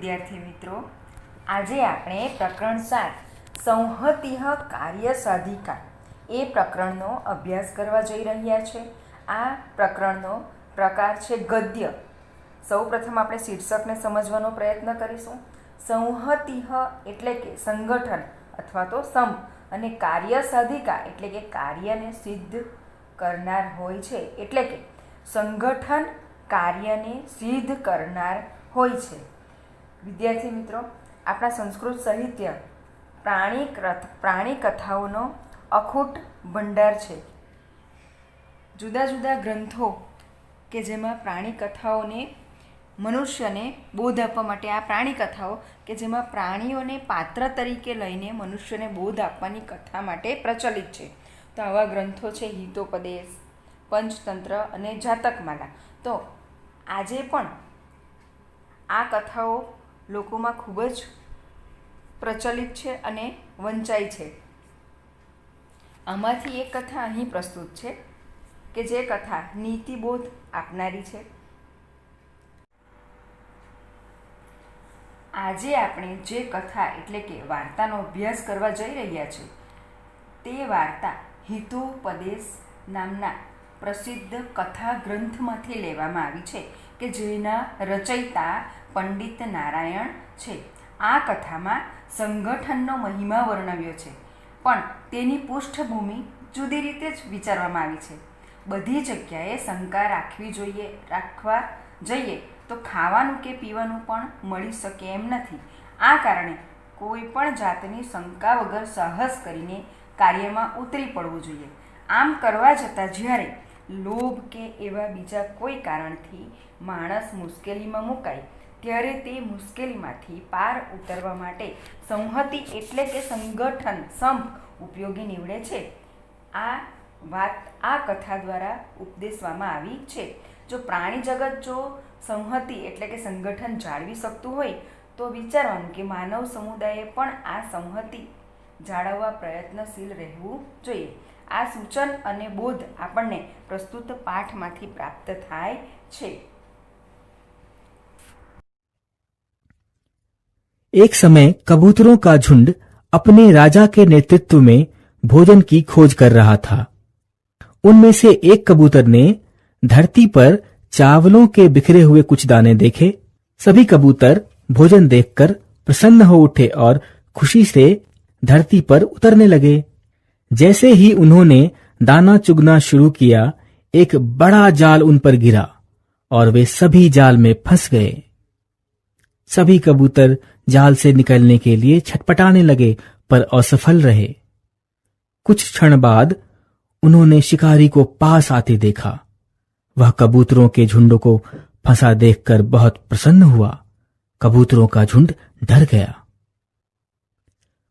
વિદ્યાર્થી મિત્રો, આજે આપણે પ્રકરણ 7 સંહતિઃ કાર્ય સાધિકા એ પ્રકરણનો અભ્યાસ કરવા જઈ રહ્યા છે. આ પ્રકરણનો પ્રકાર છે ગદ્ય. સૌપ્રથમ આપણે શીર્ષકને સમજવાનો પ્રયત્ન કરીશું. સંહતિઃ એટલે કે સંગઠન અથવા તો સંપ, અને કાર્ય સાધિકા એટલે કે કાર્યને સિદ્ધ કરનાર હોય છે. એટલે કે સંગઠન કાર્યને સિદ્ધ કરનાર હોય છે. વિદ્યાર્થી મિત્રો, આપણા સંસ્કૃત સાહિત્ય પ્રાણી કથાઓનો અખૂટ ભંડાર છે. જુદા જુદા ગ્રંથો કે જેમાં પ્રાણી કથાઓને મનુષ્યને બોધ આપવા માટે, આ પ્રાણી કથાઓ કે જેમાં પ્રાણીઓને પાત્ર તરીકે લઈને મનુષ્યને બોધ આપવાની કથા માટે પ્રચલિત છે. તો આવા ગ્રંથો છે હિતોપદેશ, પંચતંત્ર અને જાતકમાલા. તો આજે પણ આ કથાઓ લોકોમાં ખૂબ જ પ્રચલિત છે અને વંચાય છે. આમાંથી એક કથા અહીં પ્રસ્તુત છે કે જે કથા નીતિબોધ આપનારી છે. આજે આપણે જે કથા એટલે કે વાર્તાનો અભ્યાસ કરવા જઈ રહ્યા છીએ તે વાર્તા હિતોપદેશ નામના પ્રસિદ્ધ કથા ગ્રંથમાંથી લેવામાં આવી છે કે જેના રચયિતા પંડિત નારાયણ છે. આ કથામાં સંગઠનનો મહિમા વર્ણવ્યો છે, પણ તેની પૃષ્ઠભૂમિ જુદી રીતે જ વિચારવામાં આવી છે. બધી જગ્યાએ શંકા રાખવા જઈએ તો ખાવાનું કે પીવાનું પણ મળી શકે એમ નથી. આ કારણે કોઈ પણ જાતની શંકા વગર સાહસ કરીને કાર્યમાં ઉતરી પડવું જોઈએ. આમ કરવા જતાં જ્યારે લોભ કે એવા બીજા કોઈ કારણથી માણસ મુશ્કેલીમાં મુકાય ત્યારે તે મુશ્કેલીમાંથી પાર ઉતરવા માટે સંહતિ એટલે કે સંગઠન, સંપ ઉપયોગી નીવડે છે. આ વાત આ કથા દ્વારા ઉપદેશવામાં આવી છે. જો પ્રાણી જગત જો સંહતિ એટલે કે સંગઠન જાળવી શકતું હોય તો વિચારવાનું કે માનવ સમુદાયે પણ આ સંહતિ જાળવવા પ્રયત્નશીલ રહેવું જોઈએ. આ સૂચન અને બોધ આપણને પ્રસ્તુત પાઠમાંથી પ્રાપ્ત થાય છે. एक समय कबूतरों का झुंड अपने राजा के नेतृत्व में भोजन की खोज कर रहा था. उनमें से एक कबूतर ने धरती पर चावलों के बिखरे हुए कुछ दाने देखे. सभी कबूतर भोजन देखकर प्रसन्न हो उठे और खुशी से धरती पर उतरने लगे. जैसे ही उन्होंने दाना चुगना शुरू किया, एक बड़ा जाल उन पर गिरा और वे सभी जाल में फंस गए. सभी कबूतर जाल से निकलने के लिए छटपटाने लगे पर असफल रहे. कुछ क्षण बाद उन्होंने शिकारी को पास आते देखा. वह कबूतरों के झुंड को फंसा देखकर बहुत प्रसन्न हुआ. कबूतरों का झुंड डर गया.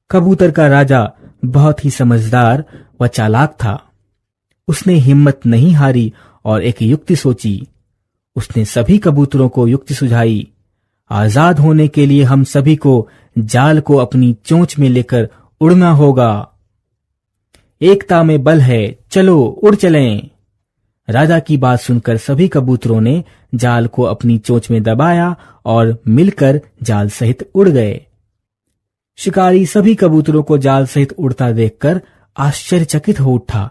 कबूतर का राजा बहुत ही समझदार व चालाक था. उसने हिम्मत नहीं हारी और एक युक्ति सोची. उसने सभी कबूतरों को युक्ति सुझाई. आजाद होने के लिए हम सभी को जाल को अपनी चोंच में लेकर उड़ना होगा. एकता में बल है, चलो उड़ चलें. राजा की बात सुनकर सभी कबूतरों ने जाल को अपनी चोंच में दबाया और मिलकर जाल सहित उड़ गए. शिकारी सभी कबूतरों को जाल सहित उड़ता देखकर आश्चर्यचकित हो उठा,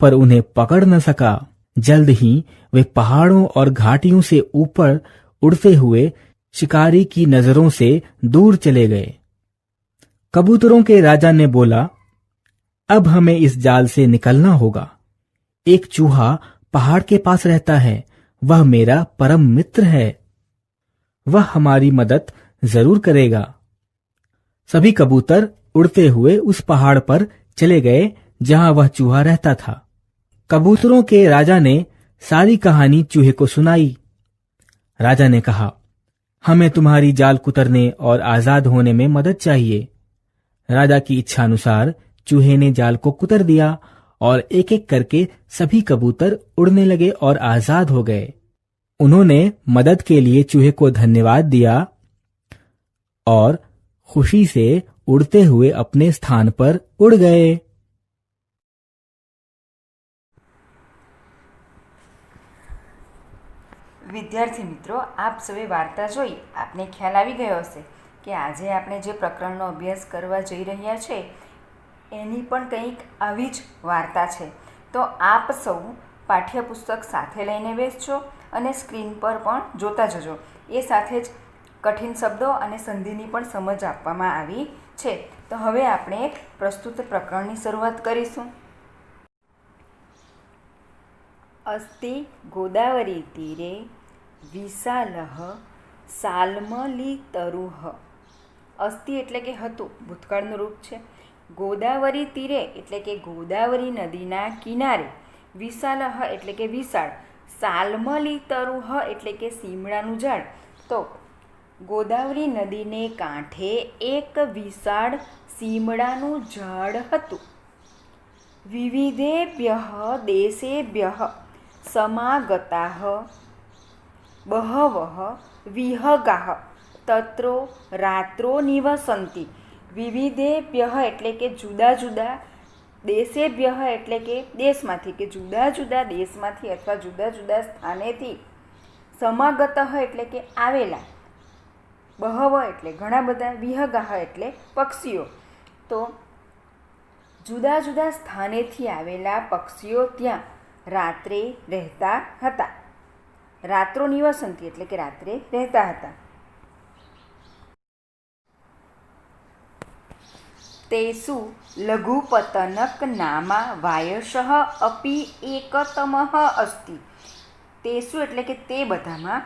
पर उन्हें पकड़ न सका. जल्द ही वे पहाड़ों और घाटियों से ऊपर उड़ते हुए शिकारी की नजरों से दूर चले गए. कबूतरों के राजा ने बोला, अब हमें इस जाल से निकलना होगा. एक चूहा पहाड़ के पास रहता है. वह मेरा परम मित्र है. वह हमारी मदद जरूर करेगा. सभी कबूतर उड़ते हुए उस पहाड़ पर चले गए जहां वह चूहा रहता था. कबूतरों के राजा ने सारी कहानी चूहे को सुनाई. राजा ने कहा, हमें तुम्हारी जाल कुतरने और आजाद होने में मदद चाहिए. राजा की इच्छा अनुसार चूहे ने जाल को कुतर दिया और एक एक करके सभी कबूतर उड़ने लगे और आजाद हो गए. उन्होंने मदद के लिए चूहे को धन्यवाद दिया और खुशी से उड़ते हुए अपने स्थान पर उड़ गए. વિદ્યાર્થી મિત્રો, આપ સૌએ વાર્તા જોઈ આપને ખ્યાલ આવી ગયો હશે કે આજે આપણે જે પ્રકરણનો અભ્યાસ કરવા જઈ રહ્યા છે એની પણ કંઈક આવી જ વાર્તા છે. તો આપ સૌ પાઠ્યપુસ્તક સાથે લઈને બેસજો અને સ્ક્રીન પર પણ જોતા જજો. એ સાથે જ કઠિન શબ્દો અને સંધિની પણ સમજ આપવામાં આવી છે. તો હવે આપણે પ્રસ્તુત પ્રકરણની શરૂઆત કરીશું. અસ્તિ ગોદાવરી તીરે વિશાલઃ સાલ્મલીતરુઃ. અસ્તિ એટલે કે હતું, ભૂતકાળનું રૂપ છે. ગોદાવરી તીરે એટલે કે ગોદાવરી નદીના કિનારે, વિશાલઃ એટલે કે વિશાળ, સાલ્મલીતરુઃ એટલે કે સીમડાનું ઝાડ. તો ગોદાવરી નદીને કાંઠે એક વિશાળ સીમડાનું ઝાડ હતું. વિવિધેભ્યઃ દેશેભ્યઃ સમાગતાઃ બહવઃ વિહગાઃ તત્રો રાત્રો નિવસન્તિ. વિવિધેભ્યઃ એટલે કે જુદા જુદા, દેશેભ્યઃ એટલે કે દેશમાંથી, કે જુદા જુદા દેશમાંથી અથવા જુદા જુદા સ્થાનેથી, સમાગતઃ એટલે કે આવેલા, બહવ એટલે ઘણા બધા, વિહગાઃ એટલે પક્ષીઓ. તો જુદા જુદા સ્થાનેથી આવેલા પક્ષીઓ ત્યાં રાત્રે રહેતા હતા. રાત્રો નિવસંતિ એટલે કે રાત્રે રહેતા હતા. તેસુ લઘુપતનક નામા વાયસઃ અપી એકતમઃ અસ્તિ. તેસુ એટલે કે તે બધામાં,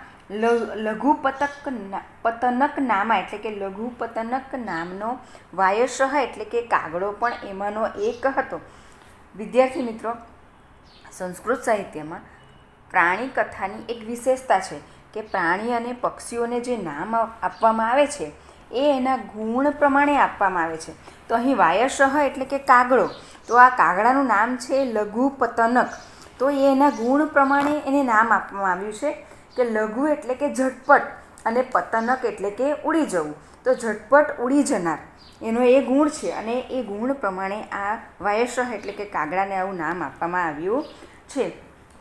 પતનક નામા એટલે કે લઘુપતનક નામનો, વાયસઃ એટલે કે કાગડો પણ એમાંનો એક હતો. વિદ્યાર્થી મિત્રો, સંસ્કૃત સાહિત્યમાં પ્રાણી કથાની એક વિશેષતા છે કે પ્રાણી અને પક્ષીઓને જે નામ આપવામાં આવે છે એ એના ગુણ પ્રમાણે આપવામાં આવે છે. તો અહીં વાયસઃ એટલે કે કાગડો, તો આ કાગડાનું નામ છે લઘુપતનક. તો એ એના ગુણ પ્રમાણે એને નામ આપવામાં આવ્યું છે કે લઘુ એટલે કે ઝટપટ અને પતનક એટલે કે ઉડી જવું. તો ઝટપટ ઉડી જનાર એનો એ ગુણ છે અને એ ગુણ પ્રમાણે આ વાયસઃ એટલે કે કાગડાને આવું નામ આપવામાં આવ્યું છે.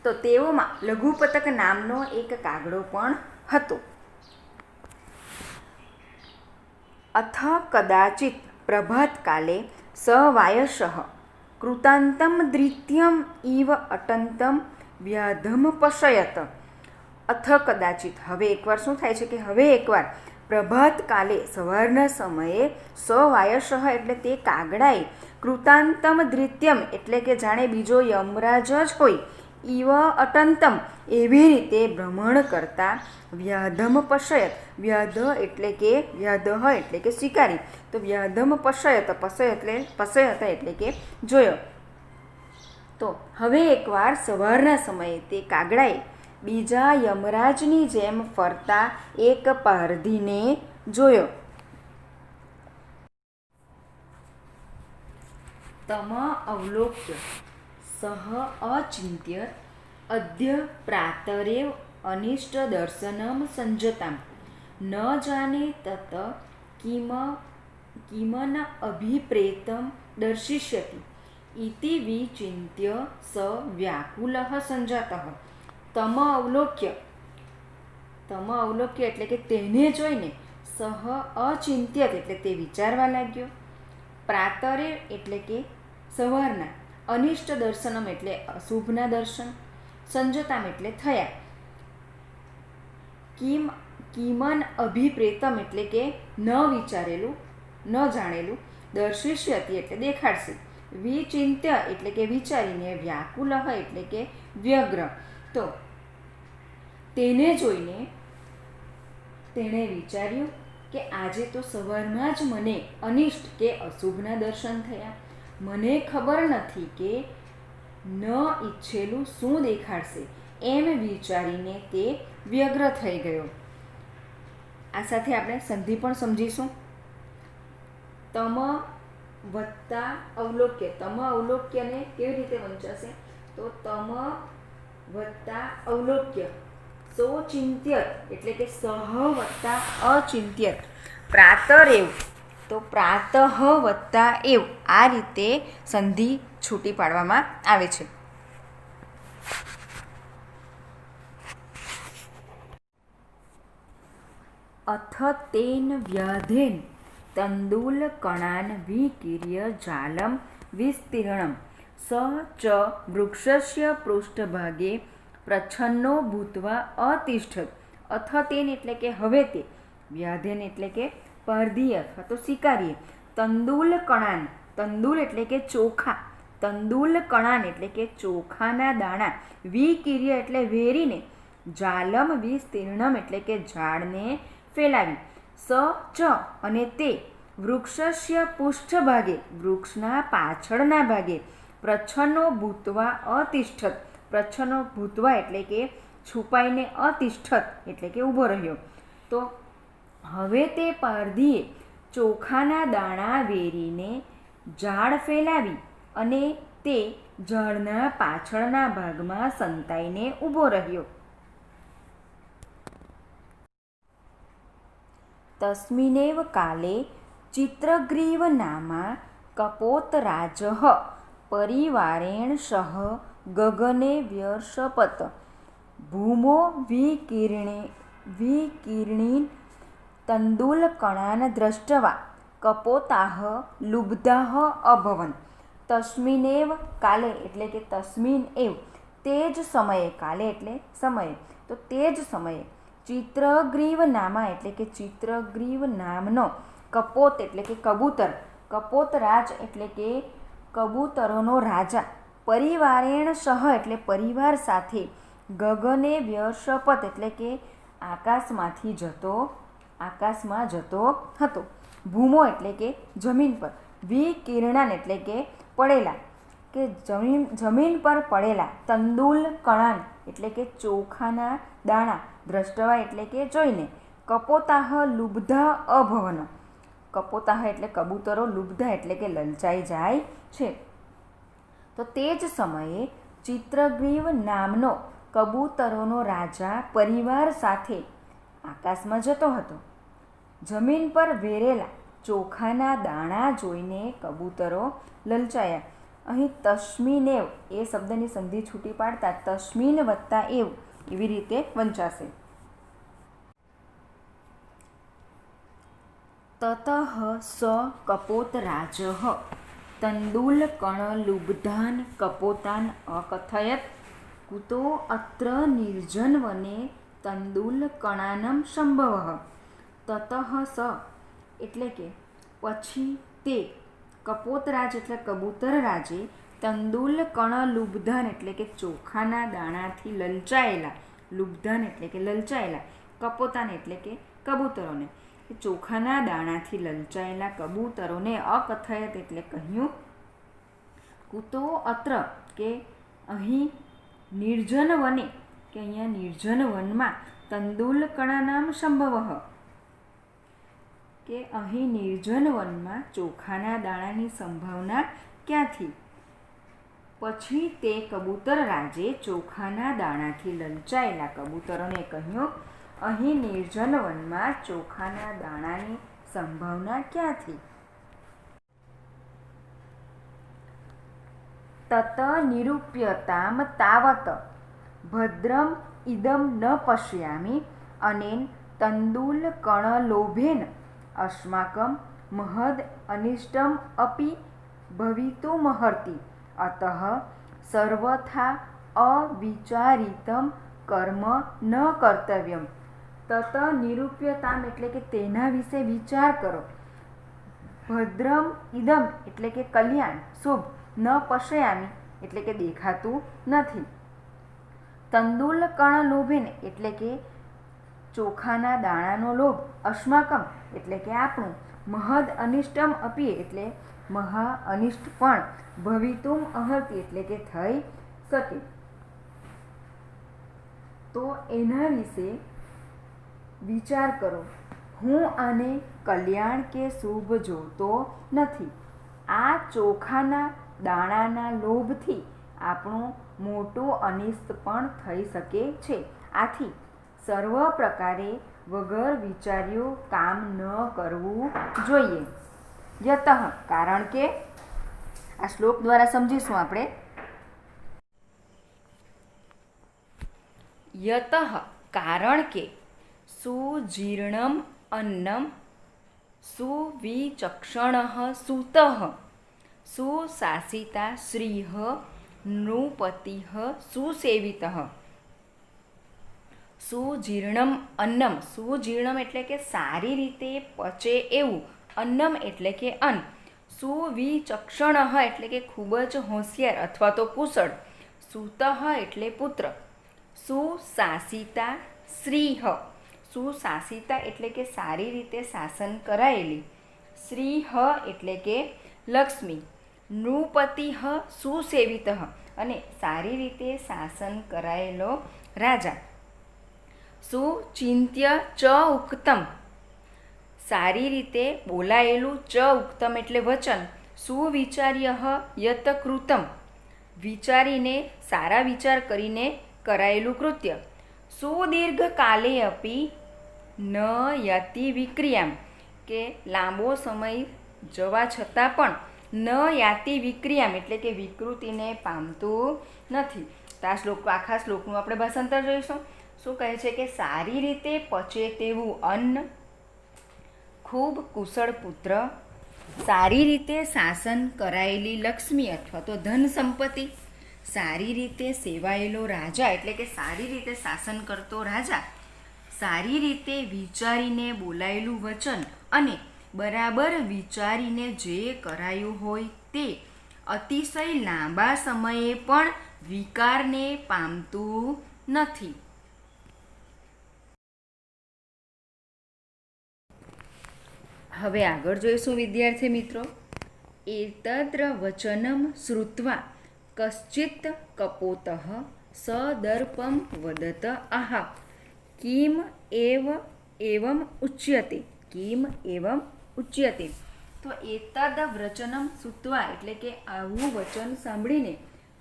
તો તેઓમાં લઘુપતક નામનો એક કાગડો પણ હતો. અથ કદાચિત પ્રભાતકાલે સ વાયસઃ કૃતાંતમ દ્રિત્યમ ઇવ અટંતમ વ્યાધમ પશયત. અથ કદાચિત, હવે એકવાર શું થાય છે કે હવે એકવાર પ્રભાતકાલે સવારના સમયે સ વાયસઃ એટલે તે કાગડાએ કૃતાંતમ દ્રિત્યમ એટલે કે જાણે બીજો યમરાજ જ હોય, ઇવ અટંતમ એવી રીતે ભ્રમણ કરતા, વ્યાધમ પશયત, વ્યાધ એટલે કે વ્યાધઃ એટલે કે શિકારી, તો વ્યાધમ પશયત, પશયત એટલે કે જોયો. તો હવે એકવાર સવારના સમયે તે કાગડાએ બીજા યમરાજની જેમ ફરતા એક પારધીને જોયો. તમ અવલોક્ય સહ અચિંત્ય અદ્ય પ્રાતરેવ અનિષ્ટ દર્શનમ સંજતામ ન જાને તત કિમન અભિપ્રેતમ દર્શિષ્યતિ ઇતિ વિચિંત્ય સ વ્યાકુલઃ સંજાતઃ. તમ અવલોક્ય એટલે કે તેને જોઈને, સહ અચિંત્યત એટલે તે વિચારવા લાગ્યો, પ્રાતરે એટલે કે સવારના, અનિષ્ટ દર્શનમ એટલે અશુભના દર્શન, સંજતામ એટલે થયા, કિમન અભિપ્રેતમ એટલે કે ન વિચારેલું, ન જાણેલું, દર્શિષ્યતિ એટલે દેખાડશે, વિચિંત્ય એટલે કે વિચારીને, વ્યાકુલઃ એટલે કે વ્યગ્ર. તો તેને જોઈને તેણે વિચાર્યું કે આજે તો સવારમાં જ મને અનિષ્ટ કે અશુભના દર્શન થયા. મને ખબર નથી કે ન ઈચ્છેલું શું દેખાડશે, એમ વિચારીને તે વ્યગ્ર થઈ ગયો. આ સાથે આપણે સંધિ પણ સમજીશું. તમ વત્તા અવલોક્ય, તમ અવલોક્યને કેવી રીતે વંચાશે? તો તમ વત્તા અવલોક્ય, સોચિંત્યત એટલે કે સહ વત્તા અચિંત્યત, પ્રાતરેવ, તો પ્રાતઃ વત્તા એવ, આ રીતે સંધિ છૂટી પાડવામાં આવે છે. અથ તેન વ્યાધેન તંદુલકણાન વિકીર્ય જાલમ વિસ્તીર્ણમ સ ચ વૃક્ષસ્ય પૃષ્ઠભાગે પ્રચ્છન્નો ભૂત્વા અતિષ્ઠત. અથ તેન એટલે કે હવે તે, વ્યાધેન એટલે કે પારધી અથવા તો સ્વીકારીએ, તંદુલકણાન, તંદુલ એટલે કે ચોખા, તંદુલકણાન એટલે કે ચોખાના દાણા, વિકીર્ય એટલે વેરીને, જાલમ વિસ્તીર્ણમ એટલે કે ઝાડને ફેલાવી, સ ચ અને તે, વૃક્ષસ્ય પૃષ્ઠભાગે વૃક્ષના પાછળના ભાગે, પ્રચ્છન્નો ભૂત્વા અતિષ્ઠત, પ્રચ્છન્નો ભૂત્વા એટલે કે છુપાઈને, અતિષ્ઠત એટલે કે ઊભો રહ્યો. તો હવે તે પારધીએ ચોખાના દાણા વેરીને ઝાડ ફેલાવી અને તે ઝાડના પાછળના ભાગમાં સંતાઈને ઊભો રહ્યો. તસ્મિનેવ કાલે ચિત્રગ્રીવ નામા કપોતરાજઃ પરિવારેણ સહ ગગને વ્યર્ષપત ભૂમો વિકીર્ણીન તંદુલકણાન દ્રષ્ટવા કપોતાઃ લુબ્ધાઃ અભવન. તસ્મિનેવ કાલે એટલે કે તસ્મિન એવ, તે જ સમયે, કાલે એટલે સમયે, તો તે જ સમયે, ચિત્રગ્રીવ નામા એટલે કે ચિત્રગ્રીવ નામનો, કપોત એટલે કે કબૂતર, કપોતરાજ એટલે કે કબૂતરોનો રાજા, પરિવારેણ સહ એટલે પરિવાર સાથે, ગગને વ્યર્ષપત એટલે કે આકાશમાં જતો હતો, ભૂમો એટલે કે જમીન પર, વિકીર્ણાન એટલે કે પડેલા, કે જમીન પર પડેલા, તંદુલકણાન એટલે કે ચોખાના દાણા, દ્રષ્ટવા એટલે કે જોઈને, કપોતાહ લુબ્ધા અભવન, કપોતાહ એટલે કબૂતરો, લુબ્ધા એટલે કે લલચાઈ જાય છે. તો તે જ સમયે ચિત્રગ્રીવ નામનો કબૂતરોનો રાજા પરિવાર સાથે આકાશમાં જતો હતો. જમીન પર વેરેલા ચોખાના દાણા જોઈને કબૂતરો લલચાયા. અહીં તસ્મિનેવ એ શબ્દની સંધિ છૂટી પાડતા તસ્મિન વત્તા એવ એવી રીતે વંચાશે. તતઃ સ કપોતરાજઃ તંદુલકણલુબ્ધાન કપોતાન અકથયત કુતો અત્ર નિર્જનવને તંદુલકણાનમ સંભવઃ. તતઃ સ એટલે કે પછી તે, કપોતરાજ એટલે કબૂતર રાજે, તંદુલકણલુબ્ધાન એટલે કે ચોખાના દાણાથી લલચાયેલા, લુબ્ધાન એટલે કે લલચાયેલા, કપોતાન એટલે કે કબૂતરોને, ચોખાના દાણાથી લલચાયેલા કબૂતરોને અકથયત એટલે કહ્યું, કુતો અત્ર કે અહીં, નિર્જન વને કે અહીંયા નિર્જન વનમાં, તંદુલકણાનામ સંભવઃ કે અહીં નિર્જન વનમાં ચોખાના દાણાની સંભાવના ક્યાંથી. પછી તે કબૂતર રાજે ચોખાના દાણાથી લલચાયેલા કબૂતરોને કહ્યું, અહીં નિર્જન વનમાં ચોખાના દાણાની સંભાવના ક્યાંથી. તત નિરૂપ્યતામ તાવત ભદ્રમ ઇદમ ન પશ્યામિ અનેન તંદુલકણલોભેન અસ્માકં મહદ અનિષ્ટમ અપી ભવિતુમર્હતિ અતઃ સર્વથા અવિચારિતમ કર્મ ન કર્તવ્યમ. તત નિરૂપ્યતામ એટલે કે તેના વિશે વિચાર કરો, ભદ્રમ ઇદમ એટલે કે કલ્યાણ, શુભ, ન પશ્યામિ એટલે કે દેખાતું નથી, તંદુલકણલોભેન એટલે કે ચોખાના દાણાનો લોભ, અસ્માકમ એટલે કે આપણું, મહદ અનિષ્ટમ અપી એટલે મહા અનિષ્ટ પણ, ભવિતુમ અર્હતિ એટલે કે થઈ શકે. તો એના વિશે વિચાર કરો. હું આને કલ્યાણ કે શુભ જોતો નથી. આ ચોખાના દાણાના લોભથી આપણું મોટું અનિષ્ટ પણ થઈ શકે છે. આથી સર્વ પ્રકારે વગર વિચાર્યું કામ ન કરવું જોઈએ. યતઃ કારણ કે, આ શ્લોક દ્વારા સમજીશું આપણે. યતઃ કારણ કે, સુજીર્ણમ अन्नं सुविचक्षणः सूतः सुशासिता श्रीः नृपतिः सुसेवितः સુજીર્ણમ અન્નમ સુજીર્ણમ એટલે કે સારી રીતે પચે એવું અન્નમ એટલે કે અન્ન સુવિચક્ષણ એટલે કે ખૂબ જ હોશિયાર અથવા તો કુશળ સૂત એટલે પુત્ર સુશાસિતા શ્રીહ સુશાસિતા એટલે કે સારી રીતે શાસન કરાયેલી શ્રીહ એટલે કે લક્ષ્મી નૃપતિ સુસેવિત અને સારી રીતે શાસન કરાયેલો રાજા સુચિંત્ય ચ ઉક્તમ સારી રીતે બોલાયેલું ચ ઉક્તમ એટલે વચન સુવિચાર્ય યત કૃતમ વિચારીને સારા વિચાર કરીને કરાયેલું કૃત્ય સુદીર્ઘ કાલે અપી ન યાતિ વિક્રિયામ કે લાંબો સમય જવા છતાં પણ ન યાતિ વિક્રિયામ એટલે કે વિકૃતિને પામતું નથી. તો આ શ્લોક આખા શ્લોકનું આપણે ભાષાંતર જોઈશું. શું કહે છે કે સારી રીતે પચે તેવું અન્ન, ખૂબ કુશળ પુત્ર, સારી રીતે શાસન કરાયેલી લક્ષ્મી અથવા તો ધન સંપત્તિ, સારી રીતે સેવાયેલો રાજા એટલે કે સારી રીતે શાસન કરતો રાજા, સારી રીતે વિચારીને બોલાયેલું વચન અને બરાબર વિચારીને જે કરાયું હોય તે અતિશય લાંબા સમયે પણ વિકારને પામતું નથી. હવે આગળ જોઈશું વિદ્યાર્થી મિત્રો. એતદ્ર વચનમ શ્રુત્વા કશ્ચિત કપોતઃ સદર્પમ વદત આહા કિમ એવમ ઉચ્યતે કિમ એવમ ઉચ્યતે. તો એતદ વચનમ શ્રુત્વા એટલે કે આવું વચન સાંભળીને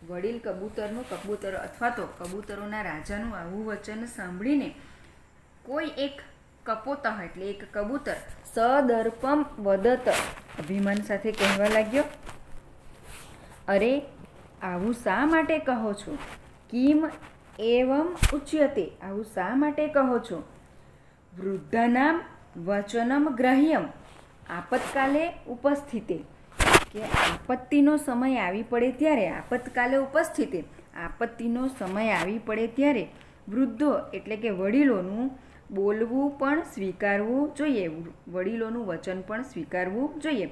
વડીલ કબૂતર અથવા તો કબૂતરોના રાજાનું આવું વચન સાંભળીને કોઈ એક કપોતઃ એટલે એક કબૂતર સદર્પમ વદત અભિમાન સાથે કહેવા લાગ્યો, અરે આવું શા માટે કહો છો? કિમ એવમ ઉચ્યતે આવું શા માટે કહો છો? વૃદ્ધનામ વચનમ ગ્રાહ્યમ આપતકાલે ઉપસ્થિતે કે આપત્તિનો સમય આવી પડે ત્યારે આપતકાલે ઉપસ્થિતે આપત્તિનો સમય આવી પડે ત્યારે વૃદ્ધો એટલે કે વડીલોનું બોલવું પણ સ્વીકારવું જોઈએ, વડીલોનું વચન પણ સ્વીકારવું જોઈએ.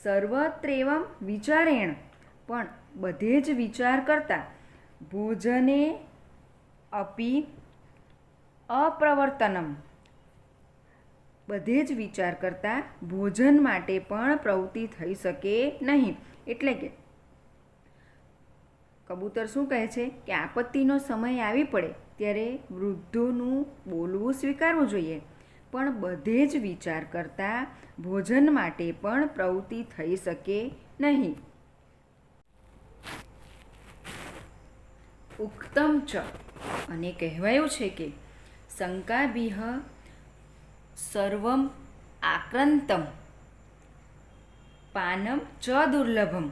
સર્વત્રેવમ વિચારેણ પણ બધે જ વિચાર કરતા, ભોજને અપી અપ્રવર્તનમ બધે જ વિચાર કરતા ભોજન માટે પણ પ્રવૃત્તિ થઈ શકે નહીં. એટલે કે કબૂતર શું કહે છે કે આપત્તિનો સમય આવી પડે ત્યારે વૃદ્ધોનું બોલવું સ્વીકારવું જોઈએ, પણ બધે જ વિચાર કરતાં ભોજન માટે પણ પ્રવૃત્તિ થઈ શકે નહીં. ઉક્તમ ચ અને કહેવાયું છે કે શંકાભિહ સર્વમ આક્રંતમ પાનમ ચ દુર્લભમ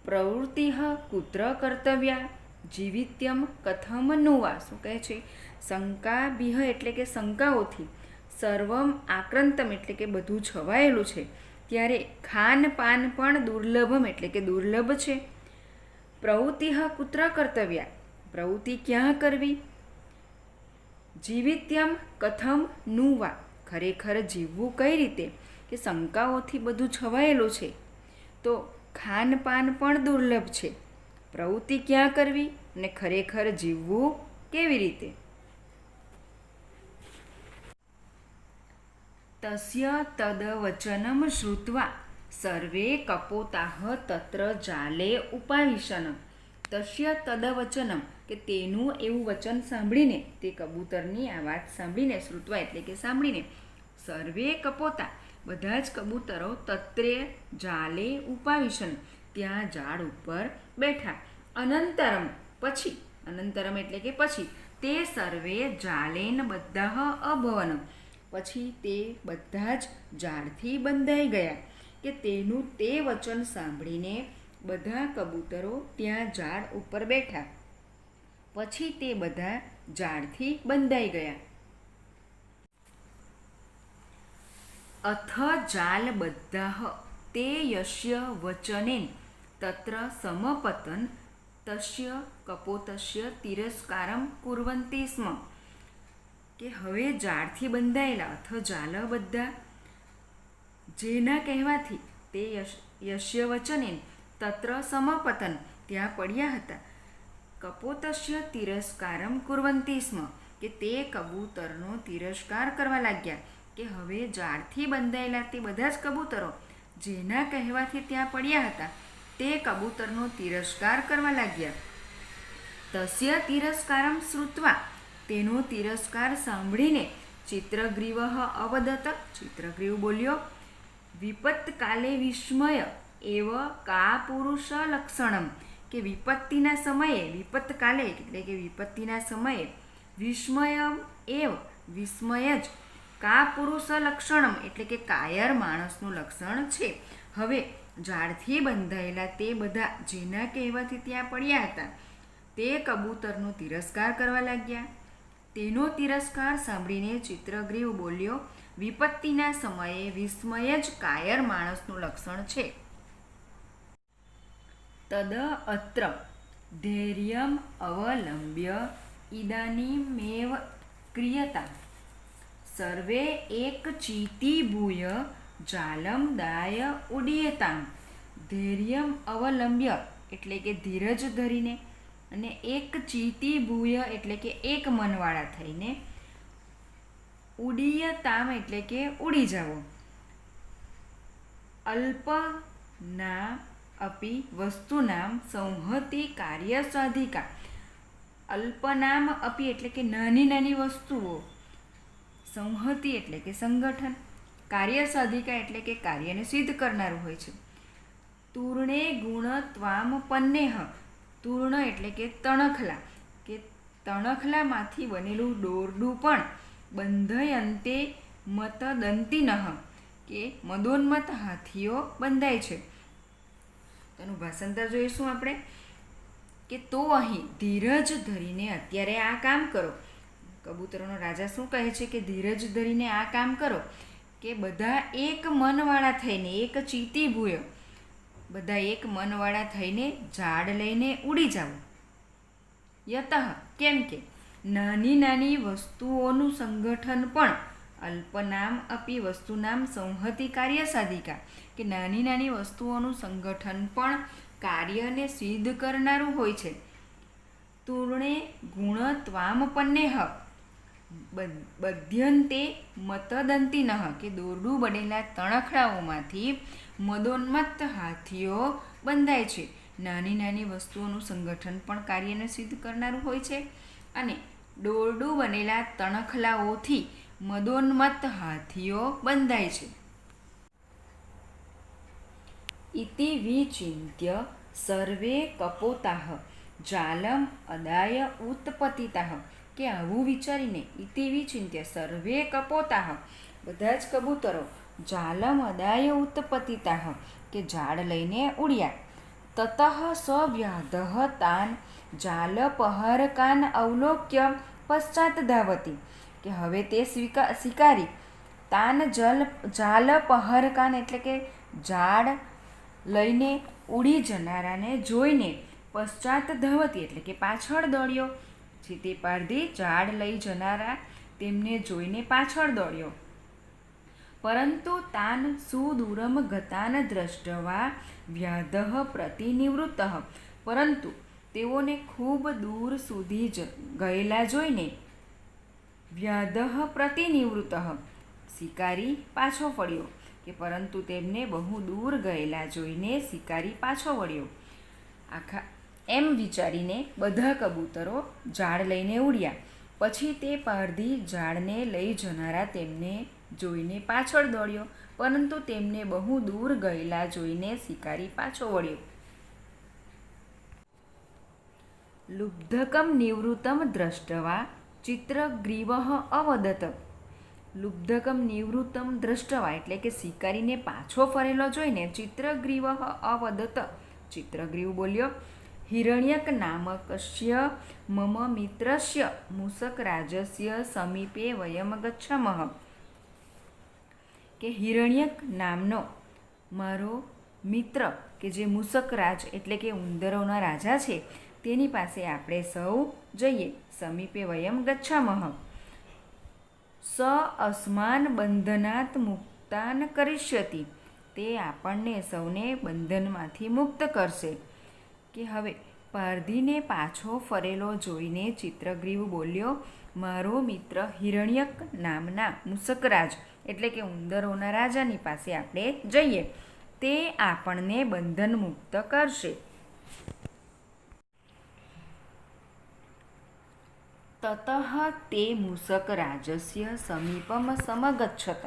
પ્રવૃત્તિ કુત્ર કર્તવ્યા જીવિત્યમ કથમ નુવા. શું કહે છે? શંકાભિહ એટલે કે શંકાઓથી, સર્વમ આક્રંતમ એટલે કે બધું છવાયેલું છે ત્યારે ખાનપાન પણ દુર્લભમ એટલે કે દુર્લભ છે. પ્રવૃત્તિ કુત્ર કર્તવ્યા પ્રવૃત્તિ ક્યાં કરવી? જીવિત્યમ કથમ નુવા ખરેખર જીવવું કઈ રીતે? કે શંકાઓથી બધું છવાયેલું છે તો ખાનપાન પણ દુર્લભ છે. પ્રવૃત્તિ ક્યાં કરવી અને ખરેખર જીવવું કેવી રીતે? તસ્ય તદ વચનમ શ્રુત્વા સર્વે કપોતાહ તત્ર જાલે ઉપાવિશન. તસ્ય તદ વચનમ કે તેનું એવું વચન સાંભળીને, તે કબૂતરની આ વાત સાંભળીને, શ્રુત્વા એટલે કે સાંભળીને, સર્વે કપોતા બધા જ કબૂતરો તત્રે જાલે ઉપાવિશન ત્યાં ઝાડ ઉપર બેઠા. અનંતરમ પછી, અનંતરમ એટલે કે પછી, તે સર્વે જાલેન બધા અભવન પછી તે બધા જ ઝાડથી બંધાઈ ગયા. કે તેનું તે વચન સાંભળીને બધા કબૂતરો ત્યાં ઝાડ ઉપર બેઠા, પછી તે બધા ઝાડથી બંધાઈ ગયા. અથ જાલબદ્ધાઃ તે યસ્ય વચનેન તત્ર સમપતન તસ્ય કપોતસ્ય તિરસ્કારમ કુર્વન્તિ સ્મ. કે હવે જાળથી બંધાયેલા અથ જાલબદ્ધા જેના કહેવાથી તે યસ્ય વચનેન તત્ર સમપતન ત્યાં પડ્યા હતા, કપોતસ્ય તિરસ્કારમ કુર્વન્તિ સ્મ કે તે કબૂતરનો તિરસ્કાર કરવા લાગ્યા. કે હવે જાળથી બંધાયેલા તે બધા જ કબૂતરો જેના કહેવાથી ત્યાં પડ્યા હતા તે કબૂતરનો તિરસ્કાર કરવા લાગ્યા. તસ્ય તિરસ્કારમ શ્રુત્વા તેનો તિરસ્કાર સાંભળીને ચિત્રગ્રીવ અવદત ચિત્રગ્રીવ બોલ્યો, વિપત્કાલે વિસ્મય એવ કા પુરુષ લક્ષણમ કે વિપત્તિના સમયે, વિપત્કાલે એટલે કે વિપત્તિના સમયે, વિસ્મય એવ વિસ્મય જ, કા પુરુષ લક્ષણમ એટલે કે કાયર માણસનું લક્ષણ છે. હવે ઝાડથી બંધાયેલા તે બધા જેના કહેવાથી ત્યાં પડ્યા હતા તે કબૂતરનો તિરસ્કાર કરવા લાગ્યા. તેનો તિરસ્કાર સાંભળીને ચિત્રગ્રીવ બોલ્યો, વિપત્તિના સમયે વિસ્મય જ કાયર માણસનું લક્ષણ છે. તદ અત્ર ધૈર્યમ અવલંબ્ય ઇદાનીમેવ ક્રિયતા સર્વે એક ચીતીભૂય જાલમ દાય ઉડીયતામ. ધૈર્યમ અવલંબ્ય એટલે કે ધીરજ ધરીને, અને એક ચીતીભૂય એટલે કે એક મનવાળા થઈને, ઉડીયતામ એટલે કે ઉડી જાવો. અલ્પના અપી વસ્તુનામ સંહતિ કાર્ય સાધિકા. અલ્પનામ અપી એટલે કે નાની નાની વસ્તુઓ, સંહતિ એટલે કે સંગઠન, કાર્ય સાધિકા એટલે કે કાર્યને સિદ્ધ કરનારું હોય છે. તૂર્ણે ગુણત્વામ પન્નેહ. તૂર્ણ એટલે કે તણખલા, કે તણખલામાંથી બનેલું દોરડું પણ બંધયંતે મતદંતિનઃ કે મદોન્મત હાથીઓ બંધાય છે. તેનું ભાષાંતર જોઈશું આપણે કે તો અહીં ધીરજ ધરીને અત્યારે આ કામ કરો. કબૂતરોનો રાજા શું કહે છે કે ધીરજ ધરીને આ કામ કરો, કે બધા એક મનવાળા થઈને, એક ચીતીભૂય, બધા એક મનવાળા થઈને ઝાડ લઈને ઉડી જાવ. યતઃ કેમ કે નાની નાની વસ્તુઓનું સંગઠન પણ અલ્પનામ અપી વસ્તુનામ સંહતિ કાર્ય સાધિકા કે નાની નાની વસ્તુઓનું સંગઠન પણ કાર્યને સિદ્ધ કરનારું હોય છે. તૂર્ણે ગુણત્વામપન્નેહ બધ્યંતે મતદંતિનઃ કે દોરડું બનેલા તણખડાઓમાંથી મદોન્મત્ત હાથીઓ બંધાય છે. નાની નાની વસ્તુઓનું સંગઠન પણ કાર્યને સિદ્ધ કરનારું હોય છે, અને દોરડું બનેલા તણખલાઓથી મદોન્મત્ત હાથીઓ બંધાય છે. ઇતિ વિચિંત્ય સર્વે કપોતાઃ જાલમ અદાય ઉત્પતિતાઃ કે આવું વિચારીને, ઇતિ વિચિંત્ય સર્વે કપોતાઃ બધા જ કબૂતરો, જાલમ અદાય ઉત્પતિતાઃ કે ઝાડ લઈને ઉડ્યા. તતઃ સવ્યાધઃ તાન જાલપહરકાન અવલોક્ય પશ્ચાત ધાવતી કે હવે તે શિકારી તાન જાલપહરકાન એટલે કે ઝાડ લઈને ઉડી જનારાને જોઈને પશ્ચાત ધાવતી એટલે કે પાછળ દોડ્યો. જે તે પારધી ઝાડ લઈ જનારા તેમને જોઈને પાછળ દોડ્યો. પરંતુ તાન સુદૂરમ ગતાન દ્રષ્ટવા વ્યાધઃ પ્રતિનિવૃત્ત પરંતુ તેઓને ખૂબ દૂર સુધી જ ગયેલા જોઈને વ્યાધઃ પ્રતિનિવૃત્ત શિકારી પાછો ફર્યો કે પરંતુ તેમને બહુ દૂર ગયેલા જોઈને શિકારી પાછો વળ્યો. એમ વિચારીને બધા કબૂતરો ઝાડ લઈને ઉડ્યા. પછી તે પારધી ઝાડને લઈ જનારા તેમને જોઈને પાછળ દોડ્યો, પરંતુ તેમને બહુ દૂર ગયેલા જોઈને શિકારી પાછો વળ્યો. લુબ્ધકમ નિવૃત્તમ દ્રષ્ટવા ચિત્રગ્રીવઃ અવદત. લુબ્ધકમ નિવૃત્તમ દ્રષ્ટવા એટલે કે શિકારીને પાછો ફરેલો જોઈને ચિત્રગ્રીવઃ અવદત ચિત્રગ્રીવ બોલ્યો, હિરણ્યક નામકસ્ય મમ મિત્રસ્ય મૂષક રાજસ્ય સમીપે વયમ ગચ્છમઃ કે હિરણ્યક નામનો મારો મિત્ર કે જે મૂષકરાજ એટલે કે ઉંદરોના રાજા છે તેની પાસે આપણે સૌ જઈએ. સમીપે વયમ ગચ્છામઃ સ અસ્માન બંધનાત મુક્તાન કરિષ્યતિ. તે આપણને સૌને બંધનમાંથી મુક્ત કરશે. કે હવે પારધીને પાછો ફરેલો જોઈને ચિત્રગ્રીવ બોલ્યો, મારો મિત્ર હિરણ્યક નામના મૂષકરાજ એટલે કે ઉંદરોના રાજાની પાસે આપણે જઈએ. તે આપણને બંધન મુક્ત કરશે. તતઃ તે મૂષકરાજસ્ય સમીપમ સમગચ્છત.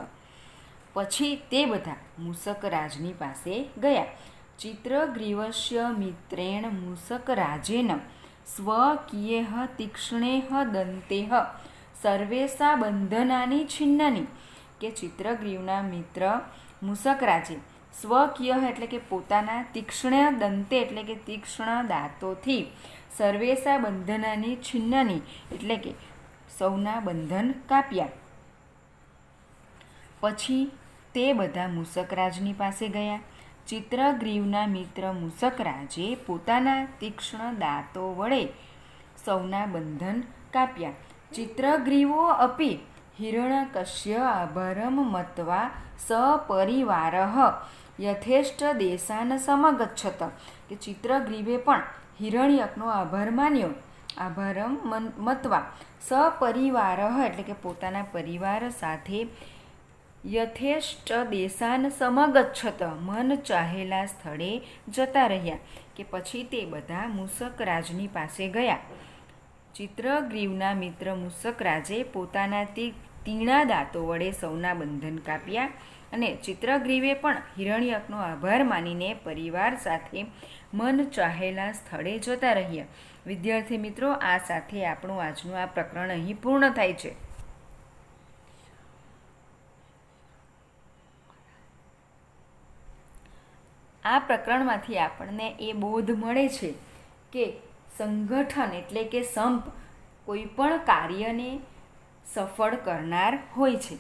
પછી તે બધા મૂષકરાજની પાસે ગયા. ચિત્રગ્રીવસ્ય મિત્રેણ મૂષકરાજેન સ્વકીયેહ તીક્ષ્ણેહ દંતેહ સર્વેષા બંધનાની છિન્નાની. કે ચિત્રગ્રીવના મિત્ર મૂષકરાજે સ્વકીય એટલે કે પોતાના, તીક્ષ્ણ દંતે એટલે કે તીક્ષ્ણ દાંતોથી, સર્વેષા બંધનાની છિન્નાની એટલે કે સૌના બંધન કાપ્યા. પછી તે બધા મૂષકરાજની પાસે ગયા. ચિત્રગ્રીવના મિત્ર મૂષકરાજે પોતાના તીક્ષ્ણ દાંતો વડે સૌના બંધન કાપ્યા. ચિત્રગ્રીવો અપી હિરણ્યકસ્ય આભારમ મત્વા સપરિવારઃ યથેષ્ટ દેશાન સમગચ્છત. કે ચિત્રગ્રીવે પણ હિરણ્યકનો આભાર માન્યો. આભારમ મત્વા સપરિવારઃ એટલે કે પોતાના પરિવાર સાથે યથેષ્ટ દેશાન સમગચ્છત મન ચાહેલા સ્થળે જતા રહ્યા. કે પછી તે બધા મૂષકરાજની પાસે ગયા. ચિત્રગ્રીવના મિત્ર મૂષકરાજે પોતાના તીણા દાંતો વડે સૌના બંધન કાપ્યા અને ચિત્રગ્રીવે પણ હિરણ્યકનો આભાર માનીને પરિવાર સાથે મન ચાહેલા સ્થળે જતા રહ્યા. વિદ્યાર્થી મિત્રો, આ સાથે આપણું આજનું આ પ્રકરણ અહીં પૂર્ણ થાય છે. આ પ્રકરણમાંથી આપણને એ બોધ મળે છે કે સંગઠન એટલે કે સંપ કોઈ પણ કાર્યને સફળ કરનાર હોય છે.